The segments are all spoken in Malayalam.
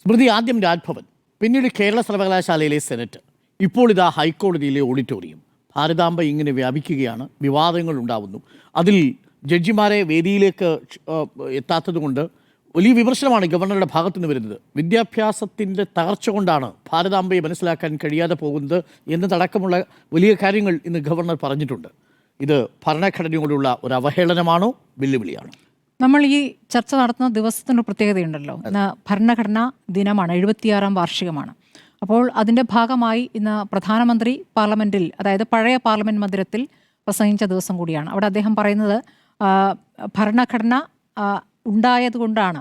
സ്മൃതി, ആദ്യം രാജ്ഭവൻ, പിന്നീട് കേരള സർവകലാശാലയിലെ സെനറ്റ്, ഇപ്പോൾ ഇതാ ഹൈക്കോടതിയിലെ ഓഡിറ്റോറിയം. ഭാരതാംബ ഇങ്ങനെ വ്യാപിക്കുകയാണ്, വിവാദങ്ങൾ ഉണ്ടാവുന്നു. അതിൽ ജഡ്ജിമാരെ വേദിയിലേക്ക് എത്താത്തതുകൊണ്ട് വലിയ വിമർശനമാണ് ഗവർണറുടെ ഭാഗത്തു നിന്ന് വരുന്നത്. വിദ്യാഭ്യാസത്തിൻ്റെ തകർച്ച കൊണ്ടാണ് ഭാരതാംബയെ മനസ്സിലാക്കാൻ കഴിയാതെ പോകുന്നത് എന്നതടക്കമുള്ള വലിയ കാര്യങ്ങൾ ഇന്ന് ഗവർണർ പറഞ്ഞിട്ടുണ്ട്. ഇത് ഭരണഘടനയോടുള്ള ഒരു അവഹേളനമാണോ, വെല്ലുവിളിയാണോ? നമ്മൾ ഈ ചർച്ച നടത്തുന്ന ദിവസത്തിനൊരു പ്രത്യേകതയുണ്ടല്ലോ. ഇന്ന് ഭരണഘടനാ ദിനമാണ്, 76ാം വാർഷികമാണ്. അപ്പോൾ അതിൻ്റെ ഭാഗമായി ഇന്ന് പ്രധാനമന്ത്രി പാർലമെൻറ്റിൽ, അതായത് പഴയ പാർലമെൻറ്റ് മന്ദിരത്തിൽ പ്രസംഗിച്ച ദിവസം കൂടിയാണ്. അവിടെ അദ്ദേഹം പറയുന്നത് ഭരണഘടന ഉണ്ടായതുകൊണ്ടാണ്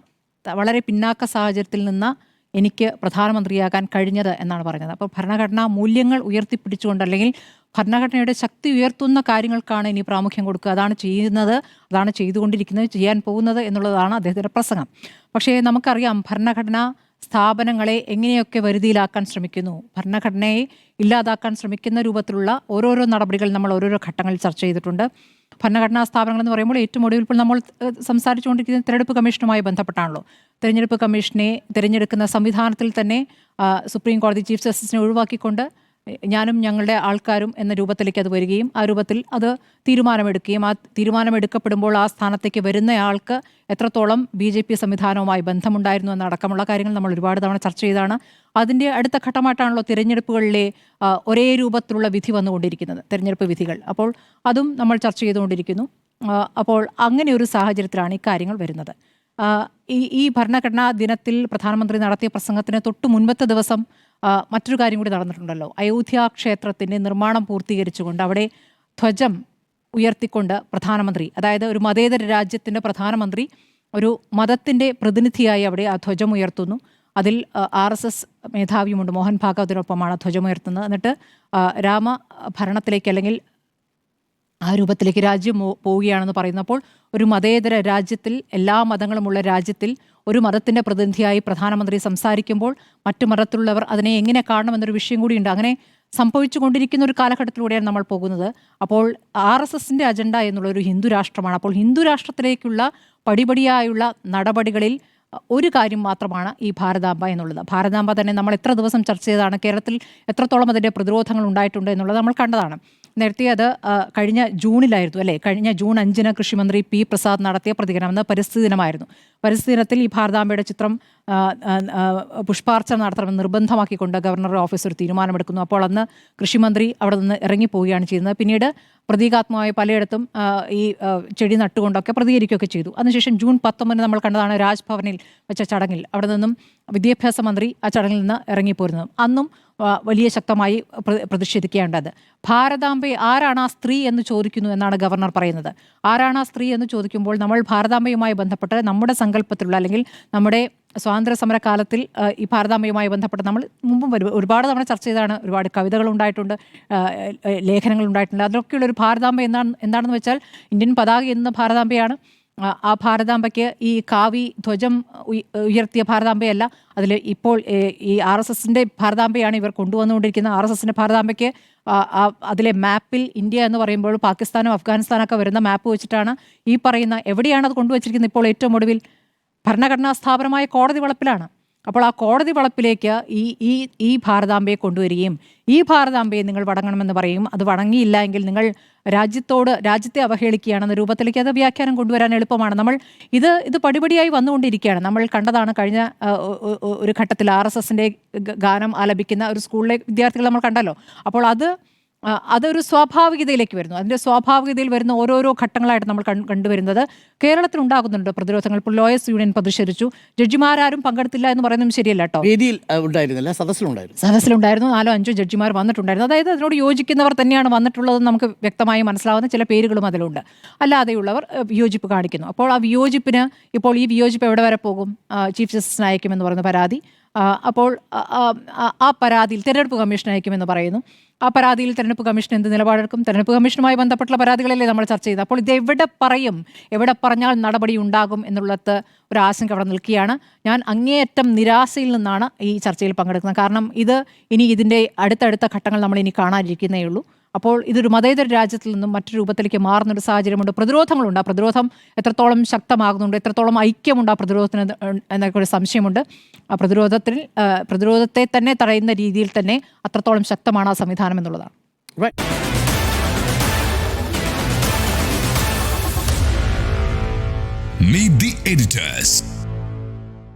വളരെ പിന്നാക്ക സാഹചര്യത്തിൽ നിന്ന് എനിക്ക് പ്രധാനമന്ത്രിയാകാൻ കഴിഞ്ഞത് എന്നാണ് പറഞ്ഞത്. അപ്പോൾ ഭരണഘടനാ മൂല്യങ്ങൾ ഉയർത്തിപ്പിടിച്ചുകൊണ്ട്, അല്ലെങ്കിൽ ഭരണഘടനയുടെ ശക്തി ഉയർത്തുന്ന കാര്യങ്ങൾക്കാണ് ഇനി പ്രാമുഖ്യം കൊടുക്കുക, അതാണ് ചെയ്യുന്നത്, അതാണ് ചെയ്തുകൊണ്ടിരിക്കുന്നത്, ചെയ്യാൻ പോകുന്നത് എന്നുള്ളതാണ് അദ്ദേഹത്തിൻ്റെ പ്രസംഗം. പക്ഷേ നമുക്കറിയാം ഭരണഘടനാ സ്ഥാപനങ്ങളെ എങ്ങനെയൊക്കെ വരുതിയിലാക്കാൻ ശ്രമിക്കുന്നു, ഭരണഘടനയെ ഇല്ലാതാക്കാൻ ശ്രമിക്കുന്ന രൂപത്തിലുള്ള ഓരോരോ നടപടികൾ നമ്മൾ ഓരോരോ ഘട്ടങ്ങളിൽ ചർച്ച ചെയ്തിട്ടുണ്ട്. ഭരണഘടനാ സ്ഥാപനങ്ങൾ എന്ന് പറയുമ്പോൾ ഏറ്റവും ഒടുവിൽ ഇപ്പോൾ നമ്മൾ സംസാരിച്ചുകൊണ്ടിരിക്കുന്ന തിരഞ്ഞെടുപ്പ് കമ്മീഷനുമായി ബന്ധപ്പെട്ടാണല്ലോ. തിരഞ്ഞെടുപ്പ് കമ്മീഷനെ തിരഞ്ഞെടുക്കുന്ന സംവിധാനത്തിൽ തന്നെ സുപ്രീം കോടതി ചീഫ് ജസ്റ്റിസിനെ ഒഴിവാക്കിക്കൊണ്ട് ഞാനും ഞങ്ങളുടെ ആൾക്കാരും എന്ന രൂപത്തിലേക്ക് അത് വരികയും ആ രൂപത്തിൽ അത് തീരുമാനമെടുക്കുകയും ആ തീരുമാനമെടുക്കപ്പെടുമ്പോൾ ആ സ്ഥാനത്തേക്ക് വരുന്നയാൾക്ക് എത്രത്തോളം BJP സംവിധാനവുമായി ബന്ധമുണ്ടായിരുന്നു എന്നടക്കമുള്ള കാര്യങ്ങൾ നമ്മൾ ഒരുപാട് തവണ ചർച്ച ചെയ്താണ്. അതിൻ്റെ അടുത്ത ഘട്ടമായിട്ടാണല്ലോ തിരഞ്ഞെടുപ്പുകളിലെ ഒരേ രൂപത്തിലുള്ള വിധി വന്നുകൊണ്ടിരിക്കുന്നത്, തിരഞ്ഞെടുപ്പ് വിധികൾ. അപ്പോൾ അതും നമ്മൾ ചർച്ച ചെയ്തുകൊണ്ടിരിക്കുന്നു. അപ്പോൾ അങ്ങനെ ഒരു സാഹചര്യത്തിലാണ് ഈ കാര്യങ്ങൾ വരുന്നത്. ഈ ഭരണഘടനാ ദിനത്തിൽ പ്രധാനമന്ത്രി നടത്തിയ പ്രസംഗത്തിന് തൊട്ട് മുൻപത്തെ ദിവസം മറ്റൊരു കാര്യം കൂടി നടന്നിട്ടുണ്ടല്ലോ. അയോധ്യ ക്ഷേത്രത്തിൻ്റെ നിർമ്മാണം പൂർത്തീകരിച്ചുകൊണ്ട് അവിടെ ധ്വജം ഉയർത്തിക്കൊണ്ട് പ്രധാനമന്ത്രി, അതായത് ഒരു മതേതര രാജ്യത്തിൻ്റെ പ്രധാനമന്ത്രി ഒരു മതത്തിൻ്റെ പ്രതിനിധിയായി അവിടെ ആ ധ്വജം ഉയർത്തുന്നു. അതിൽ RSS മേധാവിയുമുണ്ട്, മോഹൻ ഭാഗവതിനൊപ്പമാണ് ധ്വജമുയർത്തുന്നത്. എന്നിട്ട് രാമഭരണത്തിലേക്ക്, അല്ലെങ്കിൽ ആ രൂപത്തിലേക്ക് രാജ്യം പോവുകയാണെന്ന് പറയുന്നപ്പോൾ ഒരു മതേതര രാജ്യത്തിൽ, എല്ലാ മതങ്ങളുമുള്ള രാജ്യത്തിൽ ഒരു മതത്തിൻ്റെ പ്രതിനിധിയായി പ്രധാനമന്ത്രി സംസാരിക്കുമ്പോൾ മറ്റു മതത്തിലുള്ളവർ അതിനെ എങ്ങനെ കാണണമെന്നൊരു വിഷയം കൂടിയുണ്ട്. അങ്ങനെ സംഭവിച്ചു കൊണ്ടിരിക്കുന്ന ഒരു കാലഘട്ടത്തിലൂടെയാണ് നമ്മൾ പോകുന്നത്. അപ്പോൾ RSSൻ്റെ അജണ്ട എന്നുള്ളൊരു ഹിന്ദു രാഷ്ട്രമാണ്. അപ്പോൾ ഹിന്ദു രാഷ്ട്രത്തിലേക്കുള്ള പടിപടിയായുള്ള നടപടികളിൽ ഒരു കാര്യം മാത്രമാണ് ഈ ഭാരതാംബ എന്നുള്ളത്. ഭാരതാംബ തന്നെ നമ്മൾ എത്ര ദിവസം ചർച്ച ചെയ്തതാണ്, കേരളത്തിൽ എത്രത്തോളം അതിൻ്റെ പ്രതിരോധങ്ങൾ ഉണ്ടായിട്ടുണ്ട് എന്നുള്ളത് നമ്മൾ കണ്ടതാണ്. നേരത്തെ അത് കഴിഞ്ഞ ജൂണിലായിരുന്നു അല്ലേ, കഴിഞ്ഞ ജൂൺ 5 കൃഷിമന്ത്രി P. പ്രസാദ് നടത്തിയ പ്രതികരണം. അന്ന് പരിസ്ഥിതി ദിനമായിരുന്നു. പരിസ്ഥിതി ദിനത്തിൽ ഈ ഭാരതാംബയുടെ ചിത്രം പുഷ്പാർച്ചന നടത്തണമെന്ന് നിർബന്ധമാക്കിക്കൊണ്ട് ഗവർണറുടെ ഓഫീസ് ഒരു തീരുമാനമെടുക്കുന്നു. അപ്പോൾ അന്ന് കൃഷിമന്ത്രി അവിടെ നിന്ന് ഇറങ്ങിപ്പോവുകയാണ് ചെയ്യുന്നത്. പിന്നീട് പ്രതീകാത്മകമായി പലയിടത്തും ഈ ചെടി നട്ടുകൊണ്ടൊക്കെ പ്രതികരിക്കുകയൊക്കെ ചെയ്തു. അതിനുശേഷം ജൂൺ 19 നമ്മൾ കണ്ടതാണ് രാജ്ഭവനിൽ വെച്ച ചടങ്ങിൽ, അവിടെ നിന്നും വിദ്യാഭ്യാസ മന്ത്രി ആ ചടങ്ങിൽ നിന്ന് ഇറങ്ങിപ്പോരുന്നത്. അന്നും വലിയ ശക്തമായി പ്രതിഷേധിക്കേണ്ടത്. ഭാരതാംബയെ ആരാണ് ആ സ്ത്രീ എന്ന് ചോദിക്കുന്നു എന്നാണ് ഗവർണർ പറയുന്നത്. ആരാണ് ആ സ്ത്രീ എന്ന് ചോദിക്കുമ്പോൾ നമ്മൾ ഭാരതാംബയുമായി ബന്ധപ്പെട്ട് നമ്മുടെ സങ്കല്പത്തിലുള്ള, അല്ലെങ്കിൽ നമ്മുടെ സ്വാതന്ത്ര്യ സമര കാലത്തിൽ ഈ ഭാരതാംബയുമായി ബന്ധപ്പെട്ട് നമ്മൾ മുമ്പും ഒരുപാട് തവണ ചർച്ച ചെയ്താണ്. ഒരുപാട് കവിതകൾ ഉണ്ടായിട്ടുണ്ട്, ലേഖനങ്ങൾ ഉണ്ടായിട്ടുണ്ട്. അതിലൊക്കെയുള്ളൊരു ഭാരതാംബ എന്താണെന്ന് വെച്ചാൽ ഇന്ത്യൻ പതാക എന്ന ഭാരതാംബയാണ്. ആ ഭാരതാംബയ്ക്ക് ഈ കാവി ധ്വജം ഉയർത്തിയ ഭാരതാംബയല്ല, അതിൽ ഇപ്പോൾ ഈ RSSൻ്റെ ഭാരതാംബയാണ് ഇവർ കൊണ്ടുവന്നുകൊണ്ടിരിക്കുന്നത്. RSSൻ്റെ ഭാരതാംബയ്ക്ക് അതിലെ മാപ്പിൽ ഇന്ത്യ എന്ന് പറയുമ്പോൾ പാകിസ്ഥാനും അഫ്ഗാനിസ്ഥാനൊക്കെ വരുന്ന മാപ്പ് വെച്ചിട്ടാണ് ഈ പറയുന്ന, എവിടെയാണ് അത് കൊണ്ടുവച്ചിരിക്കുന്നത്? ഇപ്പോൾ ഏറ്റവും ഒടുവിൽ ഭരണഘടനാ സ്ഥാപനമായ കോടതി വളപ്പിലാണ്. അപ്പോൾ ആ കോടതി വളപ്പിലേക്ക് ഈ ഭാരതാംബയെ കൊണ്ടുവരികയും ഈ ഭാരതാംബയെ നിങ്ങൾ വണങ്ങണമെന്ന് പറയും. അത് വണങ്ങിയില്ല എങ്കിൽ നിങ്ങൾ രാജ്യത്തെ അവഹേളിക്കുകയാണെന്ന രൂപത്തിലേക്ക് അത് വ്യാഖ്യാനം കൊണ്ടുവരാൻ എളുപ്പമാണ്. നമ്മൾ ഇത് പടിപടിയായി വന്നുകൊണ്ടിരിക്കുകയാണ്. നമ്മൾ കണ്ടതാണ് കഴിഞ്ഞ ഒരു ഘട്ടത്തിൽ RSSൻ്റെ ഗാനം ആലപിക്കുന്ന ഒരു സ്കൂളിലെ വിദ്യാർത്ഥികൾ നമ്മൾ കണ്ടല്ലോ. അപ്പോൾ അതൊരു സ്വാഭാവികതയിലേക്ക് വരുന്നു. അതിൻ്റെ സ്വാഭാവികതയിൽ വരുന്ന ഓരോരോ ഘട്ടങ്ങളായിട്ട് നമ്മൾ കണ്ടുവരുന്നത് കേരളത്തിൽ ഉണ്ടാകുന്നുണ്ട് പ്രതിരോധങ്ങൾ. ഇപ്പോൾ ലോയേഴ്സ് യൂണിയൻ പ്രതിഷേധിച്ചു, ജഡ്ജിമാരും പങ്കെടുത്തില്ല എന്ന് പറയുന്നതും ശരിയല്ല കേട്ടോ. വേദിയിൽ ഉണ്ടായിരുന്നില്ല, സദസ്സിലുണ്ടായിരുന്നു. 4-5 ജഡ്ജിമാർ വന്നിട്ടുണ്ടായിരുന്നു. അതായത് അതിനോട് യോജിക്കുന്നവർ തന്നെയാണ് വന്നിട്ടുള്ളതെന്ന് നമുക്ക് വ്യക്തമായി മനസ്സിലാവുന്ന ചില പേരുകളും അതിലുണ്ട്. അല്ലാതെയുള്ളവർ വിയോജിപ്പ് കാണിക്കുന്നു. അപ്പോൾ ആ വിയോജിപ്പിന്, ഇപ്പോൾ ഈ വിയോജിപ്പ് എവിടെ വരെ പോകും? ചീഫ് ജസ്റ്റിസിന് അയക്കുമെന്ന് പറയുന്ന പരാതി, അപ്പോൾ ആ പരാതിയിൽ തിരഞ്ഞെടുപ്പ് കമ്മീഷൻ അയക്കുമെന്ന് പറയുന്നു. ആ പരാതിയിൽ തിരഞ്ഞെടുപ്പ് കമ്മീഷൻ എന്ത് നിലപാടെടുക്കും? തിരഞ്ഞെടുപ്പ് കമ്മീഷനുമായി ബന്ധപ്പെട്ടുള്ള പരാതികളല്ലേ നമ്മൾ ചർച്ച ചെയ്തത്. അപ്പോൾ ഇത് എവിടെ പറഞ്ഞാൽ നടപടി ഉണ്ടാകും എന്നുള്ളത് ഒരു ആശങ്ക അവിടെ നിൽക്കുകയാണ്. ഞാൻ അങ്ങേയറ്റം നിരാശയിൽ നിന്നാണ് ഈ ചർച്ചയിൽ പങ്കെടുക്കുന്നത്. കാരണം ഇതിൻ്റെ അടുത്തടുത്ത ഘട്ടങ്ങൾ നമ്മൾ ഇനി കാണാനിരിക്കുന്നേ ഉള്ളൂ. അപ്പോൾ ഇതൊരു മതേതര രാജ്യത്തിൽ നിന്നും മറ്റൊരു രൂപത്തിലേക്ക് മാറുന്നൊരു സാഹചര്യമുണ്ട്. പ്രതിരോധങ്ങളുണ്ട്. ആ പ്രതിരോധം എത്രത്തോളം ശക്തമാകുന്നുണ്ട്, എത്രത്തോളം ഐക്യമുണ്ട് ആ പ്രതിരോധത്തിന് എന്നൊക്കെ ഒരു സംശയമുണ്ട്. ആ പ്രതിരോധത്തെ തന്നെ തടയുന്ന രീതിയിൽ തന്നെ അത്രത്തോളം ശക്തമാണ് ആ സംവിധാനം എന്നുള്ളതാണ്. Meet the editors.